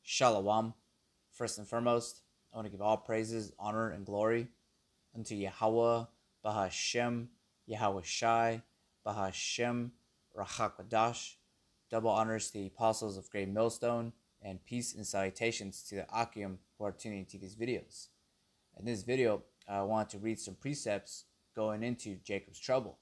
Shalom. First and foremost, I want to give all praises, honor, and glory unto Yahweh, Bahashem, Yahweh Shai, Bahashem, Rachakwadash. Double honors to the apostles of Great Millstone, and peace and salutations to the Akim who are tuning into these videos. In this video, I want to read some precepts going into Jacob's trouble.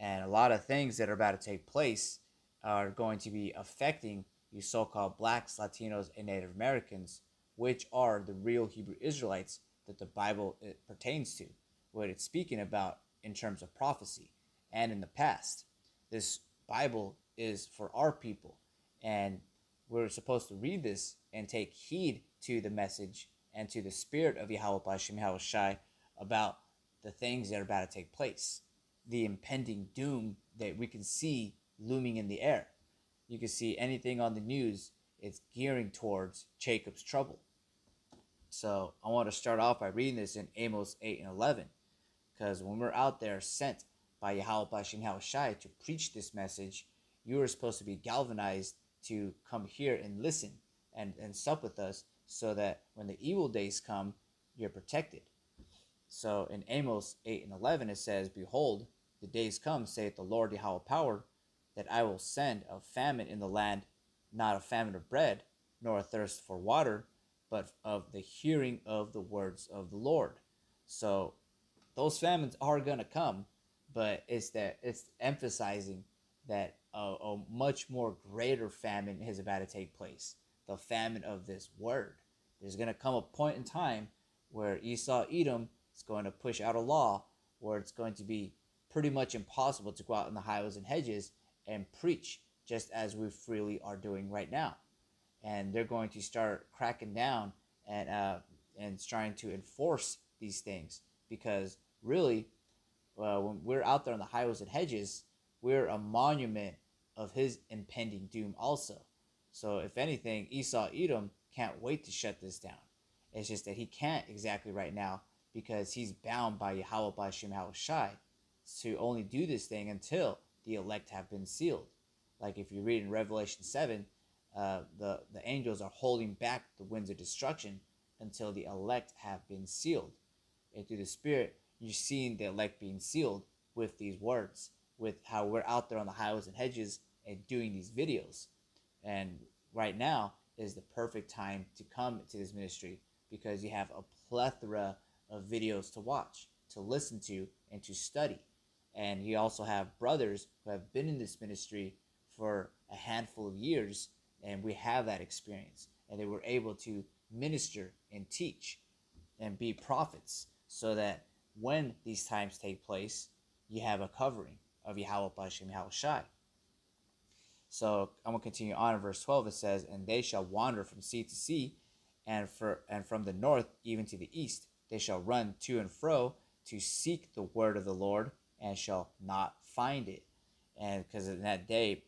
And a lot of things that are about to take place are going to be affecting you so-called blacks, Latinos, and Native Americans, which are the real Hebrew Israelites that the Bible pertains to, what it's speaking about in terms of prophecy and in the past. This Bible is for our people, and we're supposed to read this and take heed to the message and to the spirit of Yahweh B'Hashem Yahweh Shai about the things that are about to take place, the impending doom that we can see looming in the air. You can see anything on the news, it's gearing towards Jacob's trouble. So I want to start off by reading this in Amos 8 and 11, because when we're out there sent by Yahweh B'Hashem Yahweh Shai to preach this message, you are supposed to be galvanized to come here and listen and sup with us, so that when the evil days come, you're protected. So in Amos 8 and 11 it says, "Behold, the days come, saith the Lord Yahweh Power, that I will send a famine in the land, not a famine of bread, nor a thirst for water, but of the hearing of the words of the Lord." So those famines are going to come, but it's emphasizing that a much more greater famine is about to take place, the famine of this word. There's going to come a point in time where Esau Edom is going to push out a law where it's going to be pretty much impossible to go out in the highways and hedges and preach, just as we freely are doing right now. And they're going to start cracking down and trying to enforce these things, because really, when we're out there on the highways and hedges, we're a monument of his impending doom also. So if anything, Esau Edom can't wait to shut this down. It's just that he can't exactly right now, because he's bound by Yahweh B'Hashem Yahweh Shai to only do this thing until the elect have been sealed. Like if you read in Revelation 7, the angels are holding back the winds of destruction until the elect have been sealed. And through the Spirit, you're seeing the elect being sealed with these words, with how we're out there on the highways and hedges and doing these videos. And right now is the perfect time to come to this ministry, because you have a plethora of videos to watch, to listen to, and to study. And you also have brothers who have been in this ministry for a handful of years, and we have that experience. And they were able to minister and teach and be prophets, so that when these times take place, you have a covering of Yahweh B'Hashem Yahweh Shai. So I'm going to continue on in verse 12. It says, "And they shall wander from sea to sea, and from the north even to the east. They shall run to and fro to seek the word of the Lord, and shall not find it." And because in that day,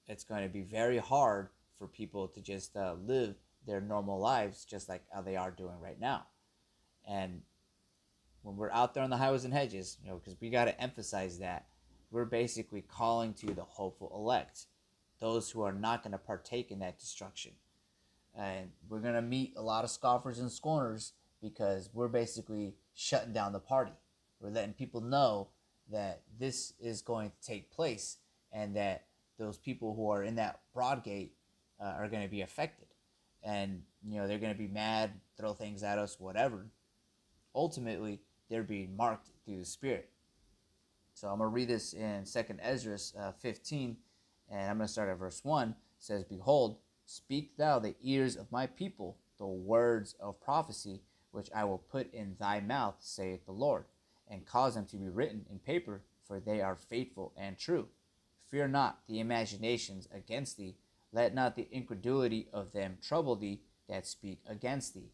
it's going to be very hard for people to just live their normal lives just like how they are doing right now. And when we're out there on the highways and hedges, because we got to emphasize that we're basically calling to the hopeful elect, those who are not going to partake in that destruction. And we're going to meet a lot of scoffers and scorners, because we're basically shutting down the party. We're letting people know that this is going to take place, and that those people who are in that broad gate are going to be affected. And, they're going to be mad, throw things at us, whatever. Ultimately, they're being marked through the Spirit. So I'm going to read this in 2nd Ezra 15, and I'm going to start at verse 1. It says, "Behold, speak thou the ears of my people the words of prophecy, which I will put in thy mouth, saith the Lord, and cause them to be written in paper, for they are faithful and true. Fear not the imaginations against thee, let not the incredulity of them trouble thee that speak against thee."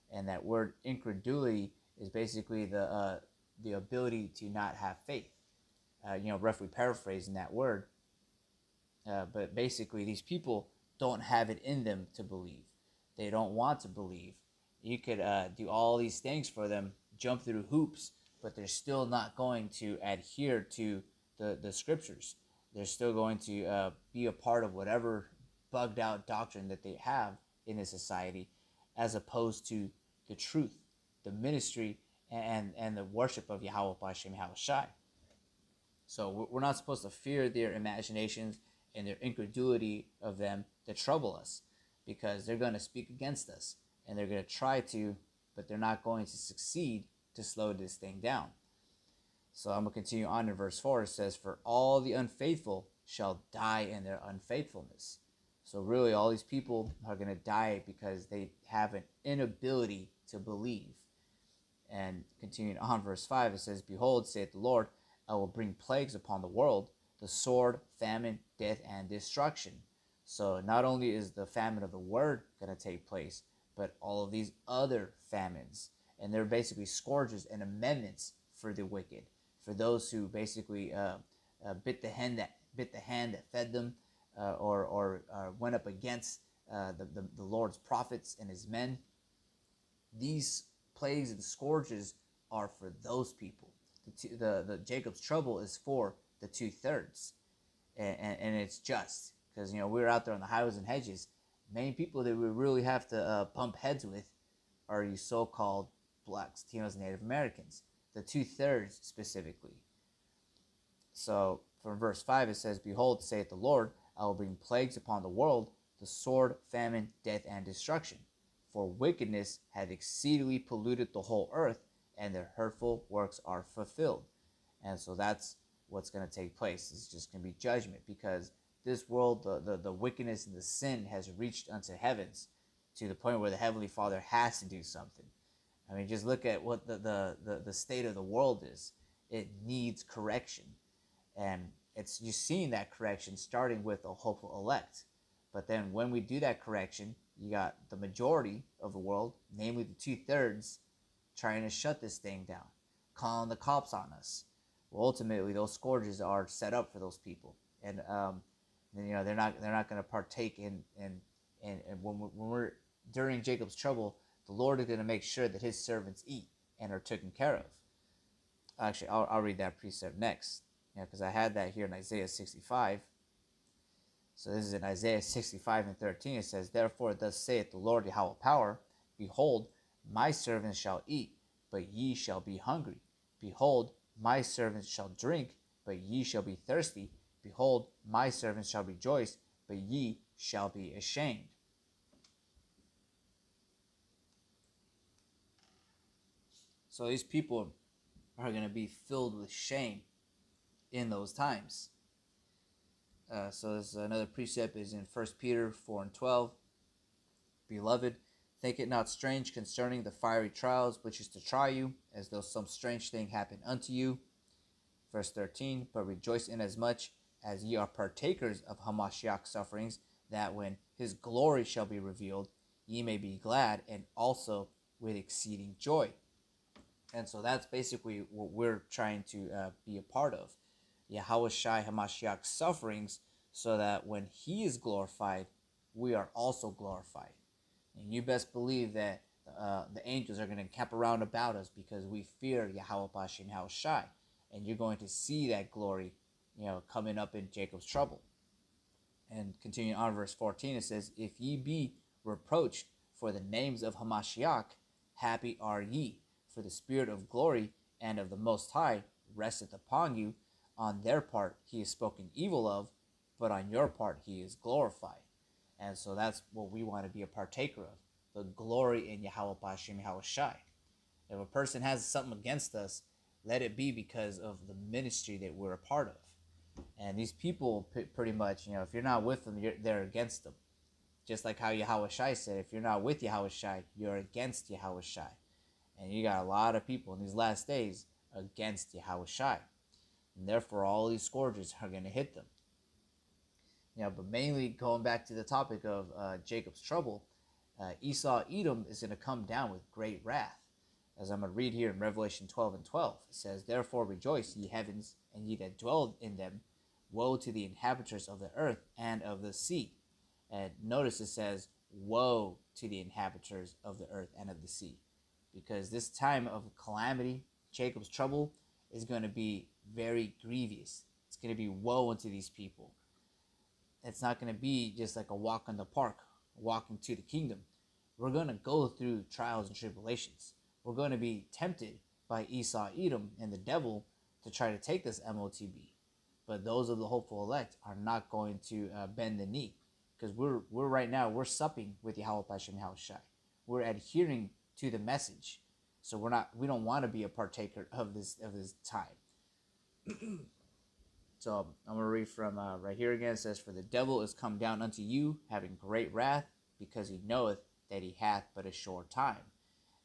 And that word incredulity is basically the ability to not have faith. Roughly paraphrasing that word. But basically, these people don't have it in them to believe. They don't want to believe. You could do all these things for them, jump through hoops, but they're still not going to adhere to the scriptures. They're still going to be a part of whatever bugged out doctrine that they have in this society, as opposed to the truth, the ministry, and the worship of Yahweh Bashem Yahweh Shai. So we're not supposed to fear their imaginations and their incredulity of them to trouble us, because they're going to speak against us, and they're going to try to, but they're not going to succeed to slow this thing down. So I'm going to continue on in verse 4. It says, "For all the unfaithful shall die in their unfaithfulness." So really all these people are going to die because they have an inability to believe. And continuing on verse 5, it says, "Behold, saith the Lord, I will bring plagues upon the world, the sword, famine, death, and destruction." So not only is the famine of the word going to take place, but all of these other famines. And they're basically scourges and amendments for the wicked, for those who basically bit the hand that fed them, or went up against the Lord's prophets and his men. These plagues and scourges are for those people. The Jacob's trouble is for the 2/3, and it's just because we're out there on the highways and hedges. Many people that we really have to bump heads with are you so-called blacks, Latinos, and Native Americans, the 2/3 specifically. So from verse 5 it says, "Behold, saith the Lord, I will bring plagues upon the world, the sword, famine, death, and destruction. For wickedness hath exceedingly polluted the whole earth, and their hurtful works are fulfilled." And so that's what's going to take place. It's just going to be judgment, because this world, the wickedness and the sin has reached unto heavens, to the point where the Heavenly Father has to do something. I mean, just look at what the state of the world is. It needs correction. And it's you're seeing that correction starting with a hopeful elect. But then when we do that correction, you got the majority of the world, namely the 2/3, trying to shut this thing down, calling the cops on us. Well, ultimately, those scourges are set up for those people, and they're not going to partake in when we're during Jacob's trouble. The Lord is going to make sure that his servants eat and are taken care of. Actually, I'll read that precept next, because I had that here in Isaiah 65. So this is in Isaiah 65 and 13. It says, "Therefore thus saith the Lord Yahweh Power, Behold, my servants shall eat, but ye shall be hungry. Behold, my servants shall drink, but ye shall be thirsty. Behold, my servants shall rejoice, but ye shall be ashamed." So these people are going to be filled with shame in those times. So this another precept is in 1 Peter 4 and 12. "Beloved, think it not strange concerning the fiery trials which is to try you, as though some strange thing happened unto you." Verse 13, "But rejoice inasmuch as ye are partakers of Hamashiach's sufferings, that when his glory shall be revealed, ye may be glad, and also with exceeding joy." And so that's basically what we're trying to be a part of. Yahweh Shai Hamashiach's sufferings, so that when he is glorified, we are also glorified. And you best believe that the angels are going to camp around about us, because we fear Yahweh Bashem Yahweh Shai. And you're going to see that glory, coming up in Jacob's trouble. And continuing on verse 14, it says, "If ye be reproached for the names of Hamashiach, happy are ye, for the spirit of glory and of the Most High resteth upon you. On their part he is spoken evil of, but on your part he is glorified." And so that's what we want to be a partaker of, the glory in Yahweh Bashem Yahweh Shai. If a person has something against us, let it be because of the ministry that we're a part of. And these people, pretty much, if you're not with them, they're against them. Just like how Yahweh Shai said, if you're not with Yahweh Shai, you're against Yahweh Shai. And you got a lot of people in these last days against Yahweh Shai. And therefore, all these scourges are going to hit them. But mainly going back to the topic of Jacob's trouble, Esau Edom is going to come down with great wrath. As I'm going to read here in Revelation 12 and 12, it says, "Therefore rejoice, ye heavens, and ye that dwell in them. Woe to the inhabitants of the earth and of the sea." And notice it says, "Woe to the inhabitants of the earth and of the sea." Because this time of calamity, Jacob's trouble, is going to be very grievous. It's going to be woe unto these people. It's not going to be just like a walk in the park walking to the kingdom. We're going to go through trials and tribulations. We're going to be tempted by Esau, Edom, and the devil to try to take this MOTB. But those of the hopeful elect are not going to bend the knee, because we're right now, we're supping with Yahweh Hashem Yahweh Shai. We're adhering to the message. So we don't want to be a partaker of this time. So I'm going to read from right here again. It says, "For the devil is come down unto you, having great wrath, because he knoweth that he hath but a short time."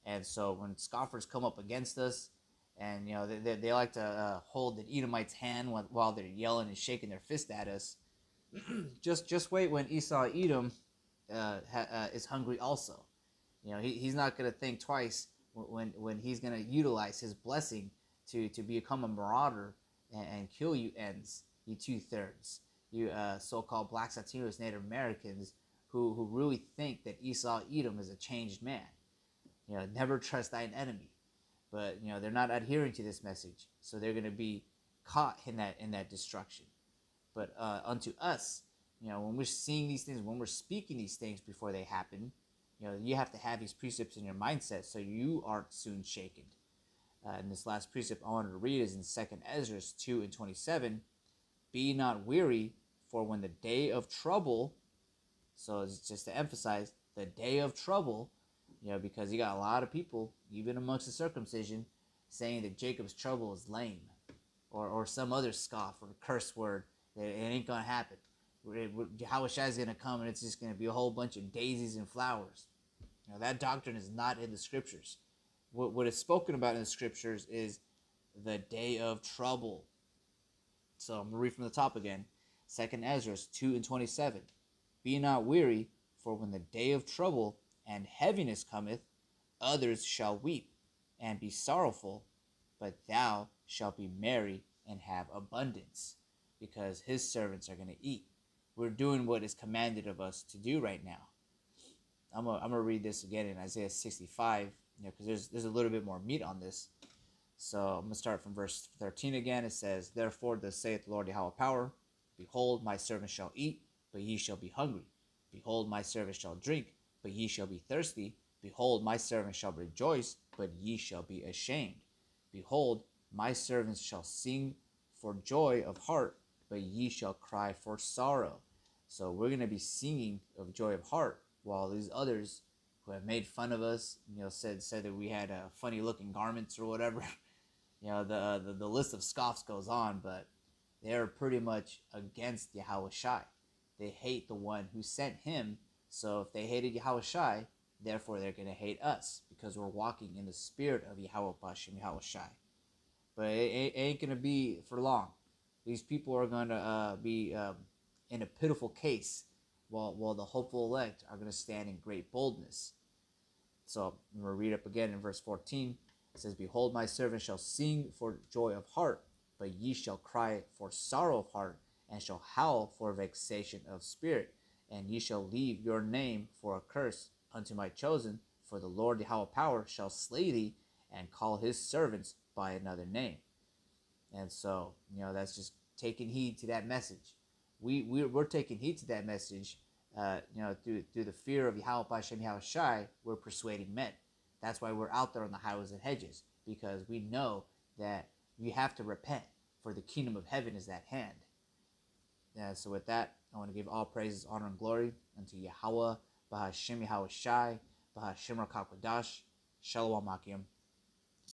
And so when scoffers come up against us, and they like to hold the Edomite's hand while they're yelling and shaking their fist at us, just wait when Esau Edom is hungry also. He's not going to think twice when he's going to utilize his blessing to become a marauder and kill you ends, you 2/3, you so-called Black Latinos, Native Americans who really think that Esau Edom is a changed man. Never trust thine enemy. But they're not adhering to this message, so they're going to be caught in that destruction. But unto us, when we're seeing these things, when we're speaking these things before they happen, you have to have these precepts in your mindset so you aren't soon shaken. And this last precept I wanted to read is in 2 Ezra 2:27. "Be not weary, for when the day of trouble," so it's just to emphasize the day of trouble, because you got a lot of people, even amongst the circumcision, saying that Jacob's trouble is lame, or some other scoff or curse word that it ain't gonna happen. Yahweh Shai is gonna come and it's just gonna be a whole bunch of daisies and flowers. That doctrine is not in the scriptures. What is spoken about in the scriptures is the day of trouble. So I'm going to read from the top again. 2 Ezra 2:27. "Be not weary, for when the day of trouble and heaviness cometh, others shall weep and be sorrowful, but thou shalt be merry and have abundance," because his servants are going to eat. We're doing what is commanded of us to do right now. I'm gonna read this again in Isaiah 65, because there's a little bit more meat on this. So I'm gonna start from verse 13 again. It says, "Therefore thus saith the Lord Yahweh Power, Behold, my servant shall eat, but ye shall be hungry. Behold, my servant shall drink, but ye shall be thirsty. Behold, my servant shall rejoice, but ye shall be ashamed. Behold, my servants shall sing for joy of heart, but ye shall cry for sorrow." So we're going to be singing of joy of heart, while these others who have made fun of us, said that we had funny looking garments or whatever, the list of scoffs goes on, but they're pretty much against Yahweh Shai. They hate the one who sent him. So if they hated Yahweh Shai, therefore they're going to hate us, because we're walking in the spirit of Yahweh Hashem Yahweh Shai. But it ain't going to be for long. These people are going to be in a pitiful case, while the hopeful elect are going to stand in great boldness. So I'm going to read up again in verse 14. It says, "Behold, my servant shall sing for joy of heart, but ye shall cry for sorrow of heart, and shall howl for vexation of spirit. And ye shall leave your name for a curse unto my chosen, for the Lord Yahweh Power shall slay thee, and call his servants by another name." And so, that's just taking heed to that message. We're taking heed to that message, through the fear of Yahweh Hashem Yahweh Shai. We're persuading men. That's why we're out there on the highways and hedges, because we know that you have to repent, for the kingdom of heaven is at hand. So with that, I want to give all praises, honor, and glory unto Yahweh, Bahashem Yahweh Shai, Bahashem Rakakwadash, Shalom Akim.